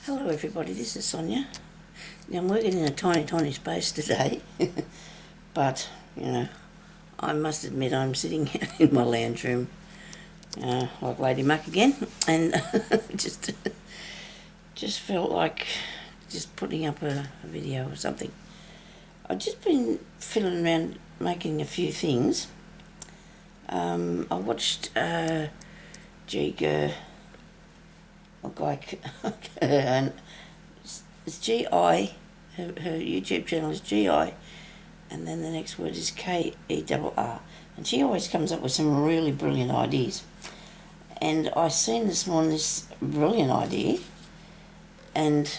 Hello everybody, this is Sonya. Now I'm working in a tiny space today, but I must admit I'm sitting in my lounge room like Lady Muck again, and just felt like just putting up a video or something. I've just been fiddling around making a few things. I watched Giga, look like and it's G-I, her YouTube channel is G-I, and then the next word is K-E-R-R, and she always comes up with some really brilliant ideas. And I seen this morning this brilliant idea, and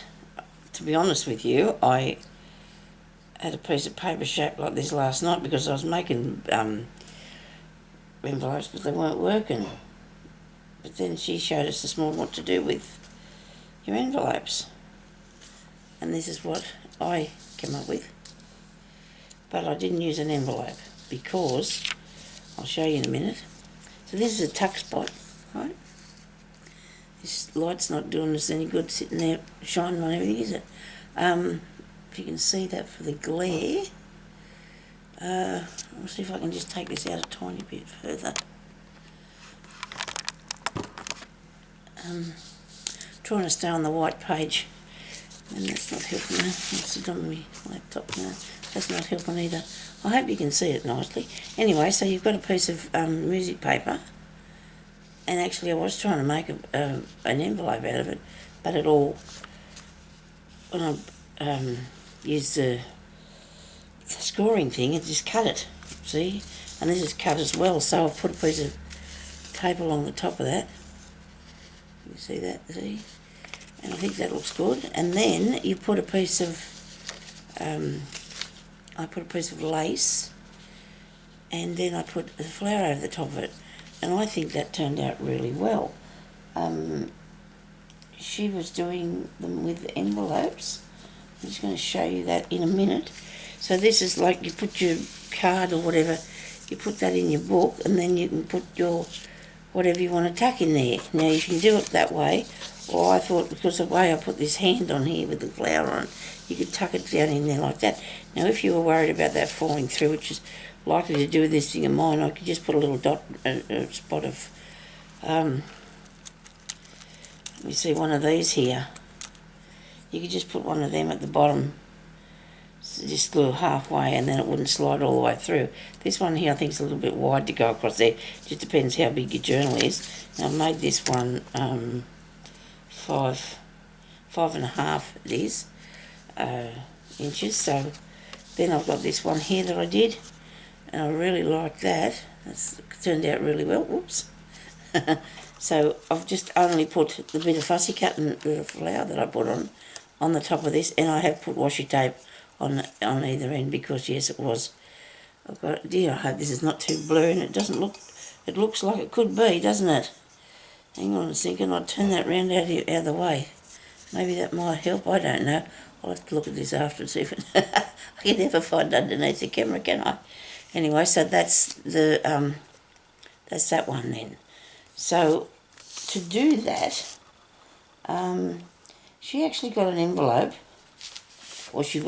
to be honest with you, I had a piece of paper shaped like this last night because I was making envelopes, but they weren't working. But then she showed us this morning what to do with your envelopes. And this is what I came up with. But I didn't use an envelope because, I'll show you in a minute. So this is a tuck spot, right? This light's not doing us any good sitting there shining on everything, is it? If you can see that for the glare, I'll see if I can just take this out a tiny bit further. Trying to stay on the white page, and that's not helping. I'll sit on my laptop now. That's not helping either. I hope you can see it nicely. Anyway, so you've got a piece of music paper, and actually I was trying to make an envelope out of it, but it all, when I used the scoring thing, it just cut it, see? And this is cut as well, so I've put a piece of tape along the top of that. You see that, see? And I think that looks good. And then you put a piece of, I put a piece of lace, and then I put a flower over the top of it. And I think that turned out really well. She was doing them with envelopes. I'm just going to show you that in a minute. So this is like you put your card or whatever, you put that in your book, and then you can put your whatever you want to tuck in there. Now you can do it that way, or I thought because the way I put this hand on here with the flower on, you could tuck it down in there like that. Now if you were worried about that falling through, which is likely to do with this thing of mine, I could just put a little dot, a spot of, let me see, one of these here. You could just put one of them at the bottom, so just glue halfway, and then it wouldn't slide all the way through. This one here I think is a little bit wide to go across there. Just depends how big your journal is. Now I've made this one 5.5 it is, inches. So then I've got this one here that I did, and I really like that. It's turned out really well. Whoops. So I've just only put the bit of fussy cut and the flower that I put on the top of this, and I have put washi tape on either end because yes, it was. I've got, dear, I hope this is not too blurry, and it doesn't look. It looks like it could be, doesn't it? Hang on a second, I'll turn that round out of the way. Maybe that might help. I don't know. I'll have to look at this after and see if it. I can never find underneath the camera, can I? Anyway, so that's the that's that one then. So to do that, she actually got an envelope, or she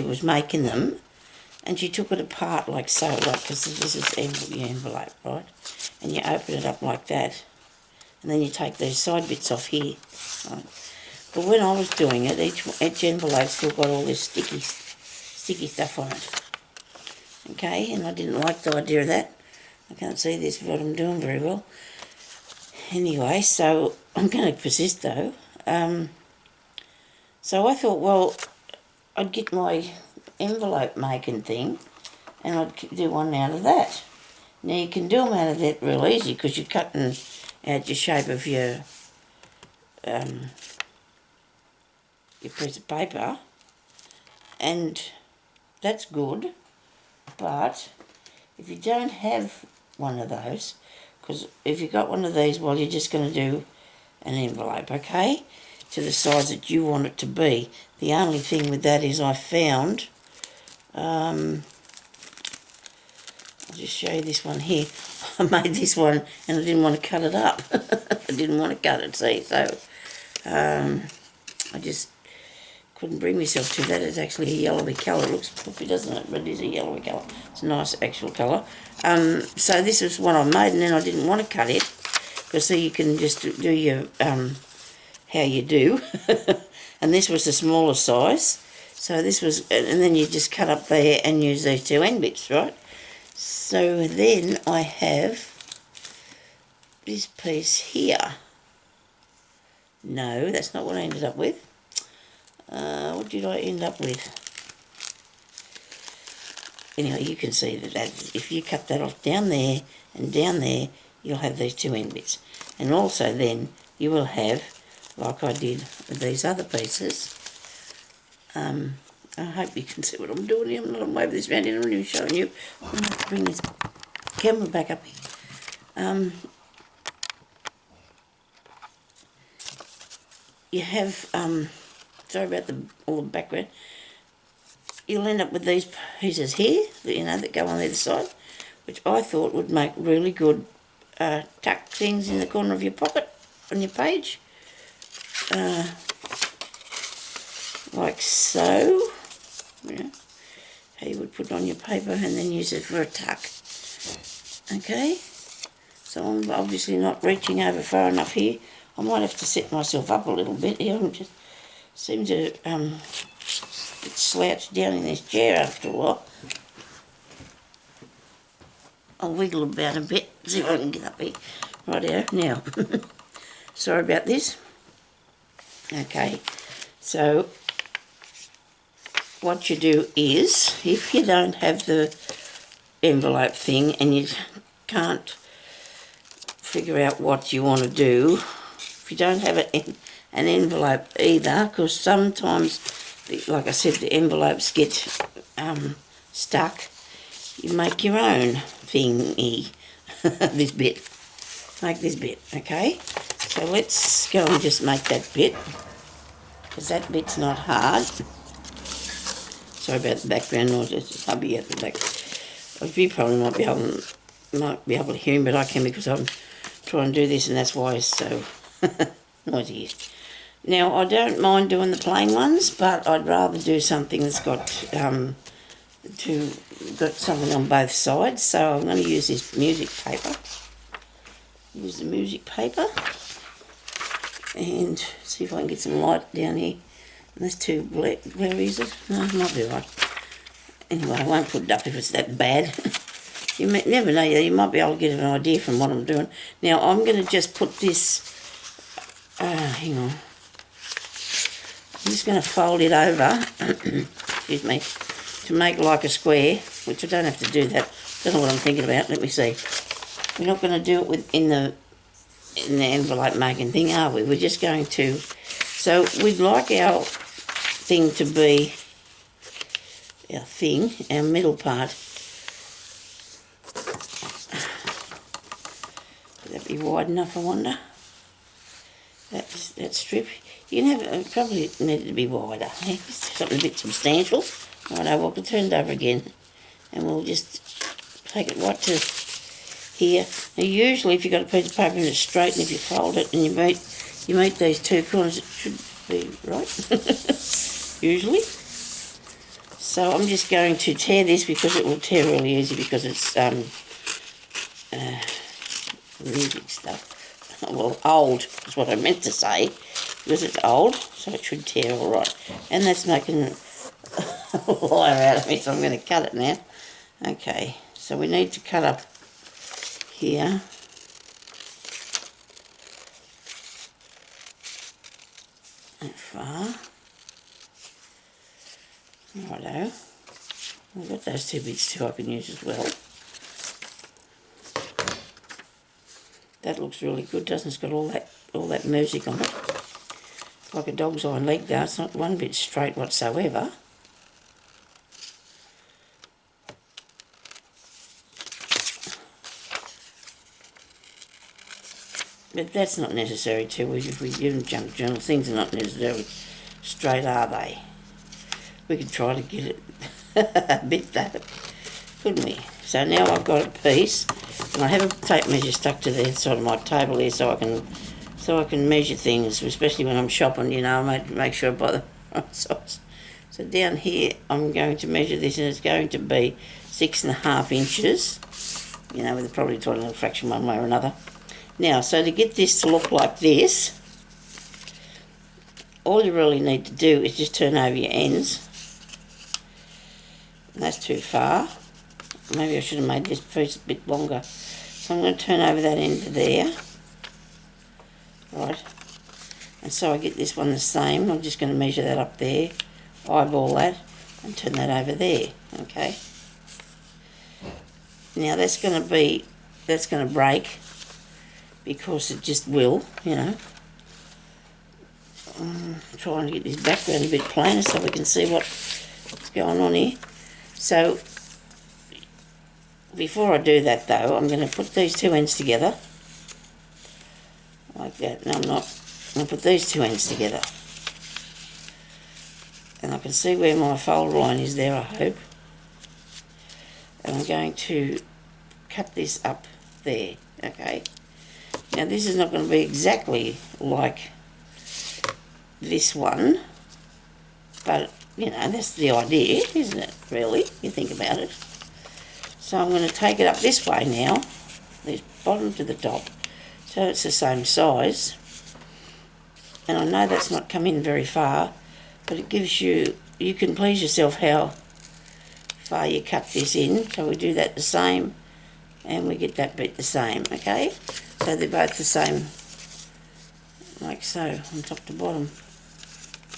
was making them, and she took it apart like so, like, because this is your envelope, right? And you open it up like that, and then you take these side bits off here, right? But when I was doing it, each envelope still got all this sticky stuff on it. Okay, and I didn't like the idea of that. I can't see this, what I'm doing very well. Anyway, so I'm going to persist though. So I thought, well, I'd get my envelope making thing, and I'd do one out of that. Now you can do them out of that real easy because you're cutting out your shape of your piece of paper, and that's good. But if you don't have one of those, because if you've got one of these, well, you're just going to do an envelope, okay, to the size that you want it to be. The only thing with that is I found, I'll just show you this one here. I made this one and I didn't want to cut it up. I didn't want to cut it, see, so I just couldn't bring myself to that. It's actually a yellowy colour. It looks puffy, doesn't it? But it is a yellowy colour. It's a nice actual colour. So this is what I made, and then I didn't want to cut it, because so you can just do your, how you do. And this was the smaller size. So this was, and then you just cut up there and use those two end bits, right? So then I have this piece here. No, that's not what I ended up with. What did I end up with? Anyway, you can see that if you cut that off down there and down there, you'll have these two end bits. And also then you will have, like I did with these other pieces, I hope you can see what I'm doing here. I'm not waving this around here. I'm really showing you. I'm going to have to bring this camera back up here. You have, sorry about all the background, you'll end up with these pieces here, that go on either side, which I thought would make really good tuck things in the corner of your pocket on your page. Like so. How you would put it on your paper and then use it for a tuck. Okay, so I'm obviously not reaching over far enough here. I might have to set myself up a little bit here. I just seem to get slouched down in this chair after a while. I'll wiggle about a bit, see if I can get up here. Righto, now. Sorry about this. Okay, so what you do is, if you don't have the envelope thing and you can't figure out what you want to do, if you don't have an envelope either, because sometimes, like I said, the envelopes get stuck, you make your own thingy, this bit. Make this bit, okay? So let's go and just make that bit, because that bit's not hard. Sorry about the background noise, it's hubby at the back. You probably might be able to hear him, but I can, because I'm trying to do this, and that's why it's so noisy. Now, I don't mind doing the plain ones, but I'd rather do something that's got something on both sides. So I'm going to use this music paper. Use the music paper and see if I can get some light down here. And that's too where is it? No, it might be right. Anyway, I won't put it up if it's that bad. You never know, you might be able to get an idea from what I'm doing. Now, I'm going to just put this, hang on. I'm just going to fold it over, excuse me, to make like a square, which I don't have to do that. Don't know what I'm thinking about. Let me see. We're not going to do it in the envelope making thing, are we? We're just going to, so we'd like our thing to be, our middle part. Would that be wide enough, I wonder? That strip. You can have it, probably need it to be wider. Something a bit substantial. Righto, we'll turn it over again, and we'll just take it right to here. Now, usually, if you've got a piece of paper and it's straight, and if you fold it and you meet these two corners, it should be right. Usually. So I'm just going to tear this, because it will tear really easy, because it's music stuff. Well, old is what I meant to say, because it's old, so it should tear all right. And that's making a liar out of me, so I'm going to cut it now. Okay, so we need to cut up here. That far. Righto. I've got those two bits too I can use as well. That looks really good, doesn't it? It's got all that music on it. It's like a dog's hind leg though. It's not one bit straight whatsoever. But that's not necessary too. If we give them junk journal, things are not necessarily straight, are they? We could try to get it a bit that, couldn't we? So now I've got a piece, and I have a tape measure stuck to the side of my table here, so so I can measure things, especially when I'm shopping, you know, I make sure I buy the right size. So down here, I'm going to measure this, and it's going to be 6.5 inches, you know, with a probably a little fraction one way or another. Now, so to get this to look like this, all you really need to do is just turn over your ends. And that's too far. Maybe I should have made this piece a bit longer. So I'm going to turn over that end to there. Right. And so I get this one the same. I'm just going to measure that up there, eyeball that, and turn that over there. Okay. Now that's going to break, because it just will, you know. Trying to get this background a bit plainer so we can see what's going on here. So before I do that though, I'm going to put these two ends together like that. No, I'm not. I'm going to put these two ends together, and I can see where my fold line is there, I hope. And I'm going to cut this up there. Okay. Now this is not going to be exactly like this one, but you know, that's the idea, isn't it, really? You think about it. So I'm going to take it up this way now, this bottom to the top, so it's the same size. And I know that's not come in very far, but it gives you can please yourself how far you cut this in. So we do that the same, and we get that bit the same, okay? So they're both the same, like so, from top to bottom,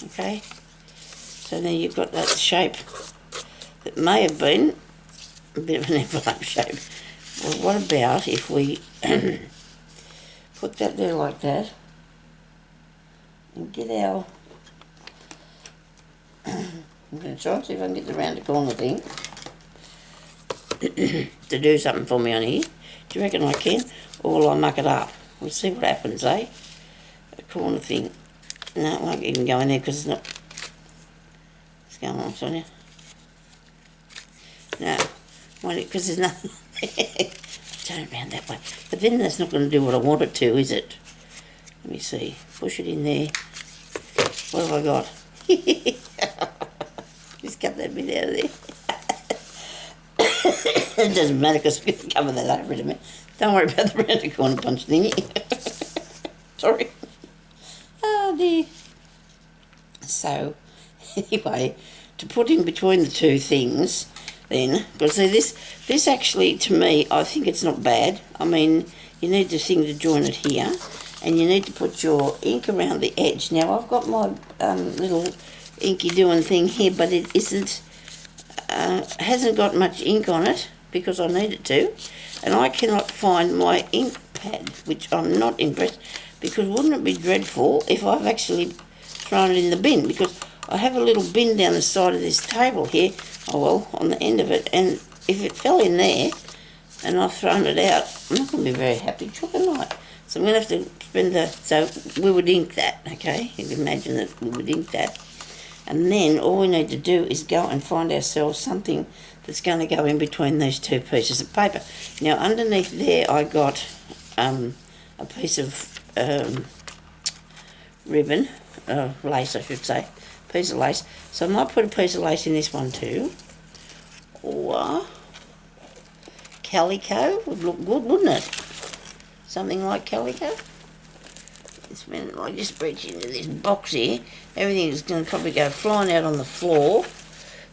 okay? So then you've got that shape that may have been a bit of an envelope shape. Well, what about if we put that there like that, and get our... I'm going to try and see if I can get the round corner thing to do something for me on here. Do you reckon I can? Or will I muck it up? We'll see what happens, eh? A corner thing. No, it won't even go in there because it's not... What's going on, Sonia? No, because there's nothing there. Turn it around that way. But then that's not going to do what I want it to, is it? Let me see. Push it in there. What have I got? Just cut that bit out of there. It doesn't matter because I'm going to cover that over in a minute. Don't worry about the round corner punch thingy. Sorry. Oh dear. So, anyway, to put in between the two things, then, because see this actually, to me, I think it's not bad. I mean, you need this thing to join it here, and you need to put your ink around the edge. Now, I've got my little inky doing thing here, but it isn't, hasn't got much ink on it, because I need it to, and I cannot find my ink pad, which I'm not impressed, because wouldn't it be dreadful if I've actually thrown it in the bin, because I have a little bin down the side of this table here, oh well, on the end of it, and if it fell in there and I've thrown it out, I'm not going to be very happy, am I? So I'm going to have to spend so we would ink that, okay? You can imagine that we would ink that. And then all we need to do is go and find ourselves something that's going to go in between these two pieces of paper. Now underneath there I got a piece of ribbon, lace I should say, piece of lace. So I might put a piece of lace in this one too. Or calico would look good, wouldn't it? Something like calico. It's when I just reach into this box here, everything is going to probably go flying out on the floor,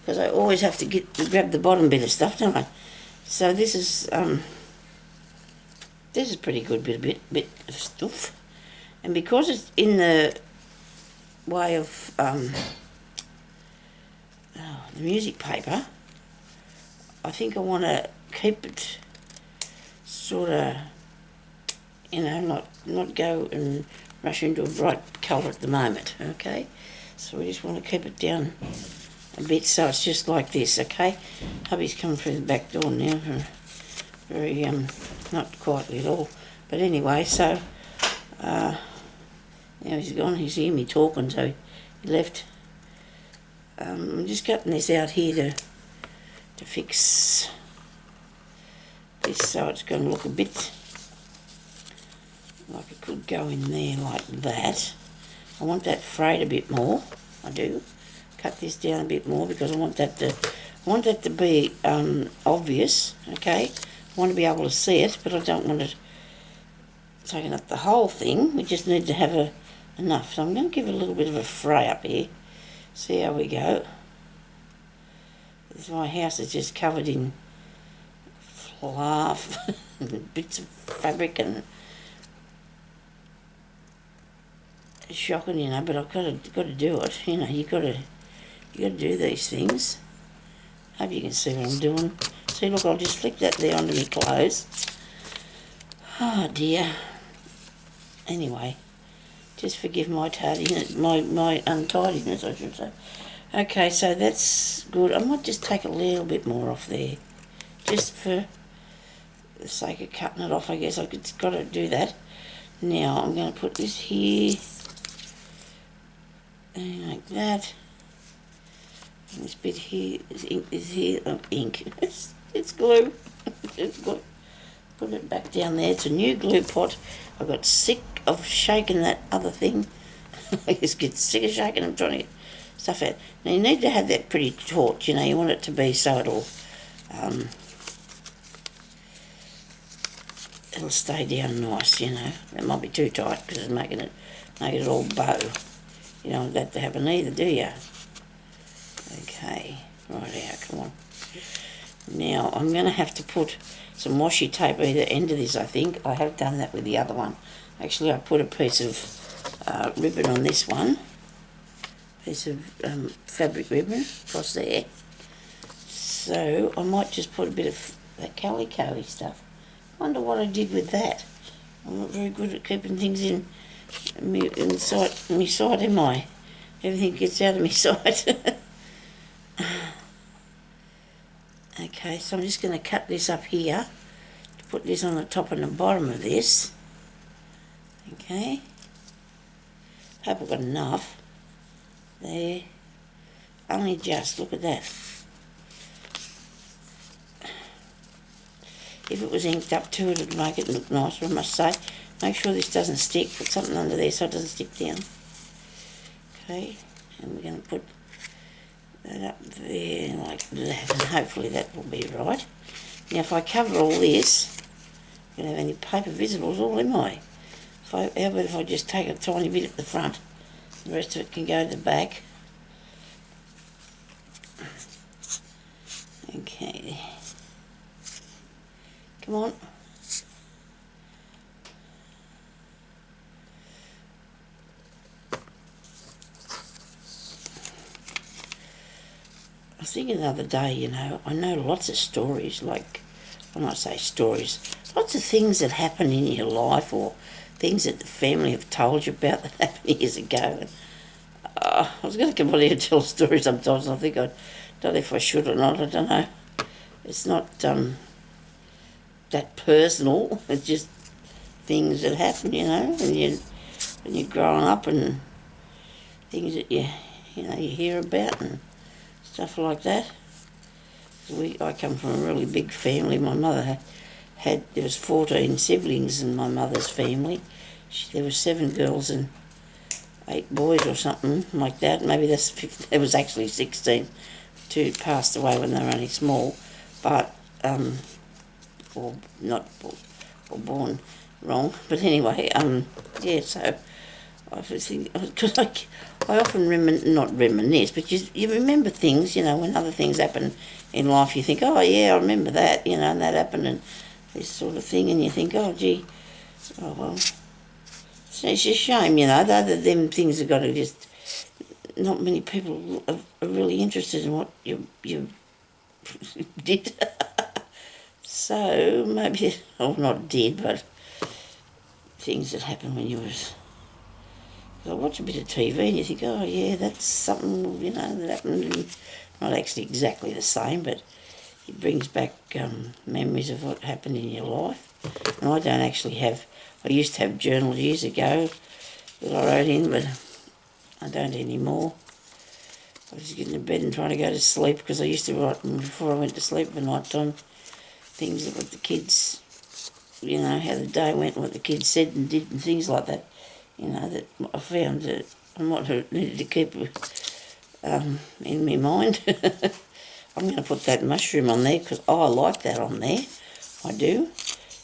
because I always have to grab the bottom bit of stuff, don't I? So this is pretty good bit of stuff, and because it's in the way of the music paper, I think I want to keep it sort of, you know, not go and rush into a bright colour at the moment, okay? So we just want to keep it down a bit so it's just like this, okay? Hubby's coming through the back door now, very, not quietly at all. But anyway, so, now he's gone, he's hear me talking, so he left. I'm just cutting this out here to fix this so it's going to look a bit Like it could go in there like that. I want that frayed a bit more. I do. Cut this down a bit more because I want that to be obvious. Okay. I want to be able to see it, but I don't want it taking up the whole thing. We just need to have enough. So I'm going to give it a little bit of a fray up here. See how we go. My house is just covered in fluff and bits of fabric and it's shocking, you know. But I've got to do it. You know, you got to do these things. Hope you can see what I'm doing. See, look, I'll just flick that there onto my clothes. Oh dear. Anyway, just forgive my tardiness, my untidiness, I should say. Okay, so that's good. I might just take a little bit more off there, just for the sake of cutting it off. I guess I've got to do that. Now I'm going to put this here, and like that. And this bit here is ink. Ink. It's glue. It's glue. Put it back down there. It's a new glue pot. I got sick of shaking that other thing. I just get sick of shaking and trying to get stuff out. Now you need to have that pretty taut, you know. You want it to be so it'll stay down nice, you know. It might be too tight because it's making it all bow. You don't want that to happen either, do you? Okay, right out, come on. Now I'm going to have to put some washi tape either end of this, I think. I have done that with the other one. Actually, I put a piece of ribbon on this one. Piece of fabric ribbon across there. So I might just put a bit of that calico-y stuff. I wonder what I did with that. I'm not very good at keeping things inside my sight, am I? Everything gets out of my sight. Okay, so I'm just going to cut this up here to put this on the top and the bottom of this. Okay. Hope I've got enough. There. Only just, look at that. If it was inked up too, it would make it look nicer, I must say. Make sure this doesn't stick. Put something under there so it doesn't stick down. Okay, and we're going to put that up there like that, and hopefully that will be right. Now if I cover all this, I don't have any paper visible at all, am I? How about if I just take a tiny bit at the front? The rest of it can go to the back. Okay. Come on. I was thinking the other day, you know, I know lots of stories, like, when I say stories, lots of things that happen in your life or things that the family have told you about that happened years ago. And, I was going to come on here and tell stories sometimes, and I think I don't know if I should or not, I don't know. It's not that personal, it's just things that happen, you know, when you're growing up and things that you hear about and stuff like that. I come from a really big family. My mother there was 14 siblings in my mother's family. There were 7 girls and 8 boys or something like that. Maybe there was actually 16. 2 passed away when they were only small, but or born wrong. But anyway, yeah. So I was thinking, because I often not reminisce, but you remember things, you know, when other things happen in life. You think, oh yeah, I remember that, you know, and that happened and this sort of thing, and you think, oh gee, oh well. So it's a shame, you know, them things have got to just. Not many people are really interested in what you did. So maybe, not did, but things that happened when you was. I watch a bit of TV and you think, oh yeah, that's something, you know, that happened. Not actually exactly the same, but it brings back memories of what happened in your life. And I don't actually have. I used to have journals years ago that I wrote in, but I don't anymore. I was getting to bed and trying to go to sleep because I used to write them before I went to sleep at night time. Things that with the kids you know, how the day went, what the kids said and did and things like that. You know, that I found that I might have needed to keep in my mind. I'm going to put that mushroom on there because I like that on there. I do.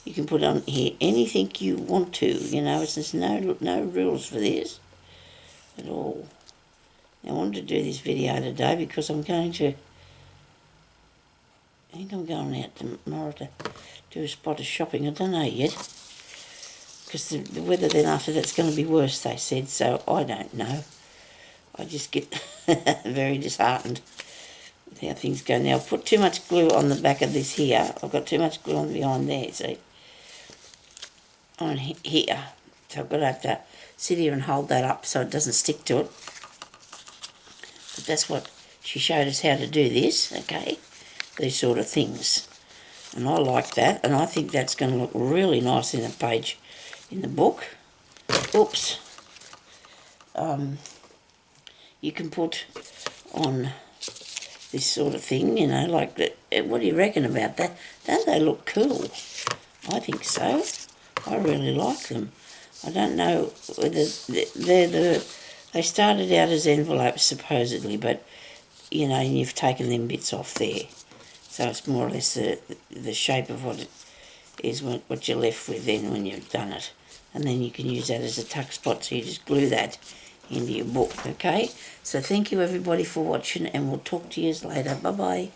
You can put on here anything you want to, you know, there's no rules for this at all. I wanted to do this video today because I think I'm going out tomorrow to do a spot of shopping. I don't know yet, because the weather then after that's going to be worse, they said, so I don't know. I just get very disheartened with how things go. Now, I've put too much glue on the back of this here. I've got too much glue on behind there, see? On here. So I've got to have to sit here and hold that up so it doesn't stick to it. But that's what she showed us how to do this, okay? These sort of things. And I like that, and I think that's going to look really nice in a page in the book. Oops. You can put on this sort of thing, you know, like that. What do you reckon about that? Don't they look cool? I think so. I really like them. I don't know whether they started out as envelopes supposedly, but you know, and you've taken them bits off there, so it's more or less the shape of what it is, what you're left with then when you've done it, and then you can use that as a tuck spot. So you just glue that into your book. Okay, so thank you everybody for watching, and we'll talk to you later. Bye bye.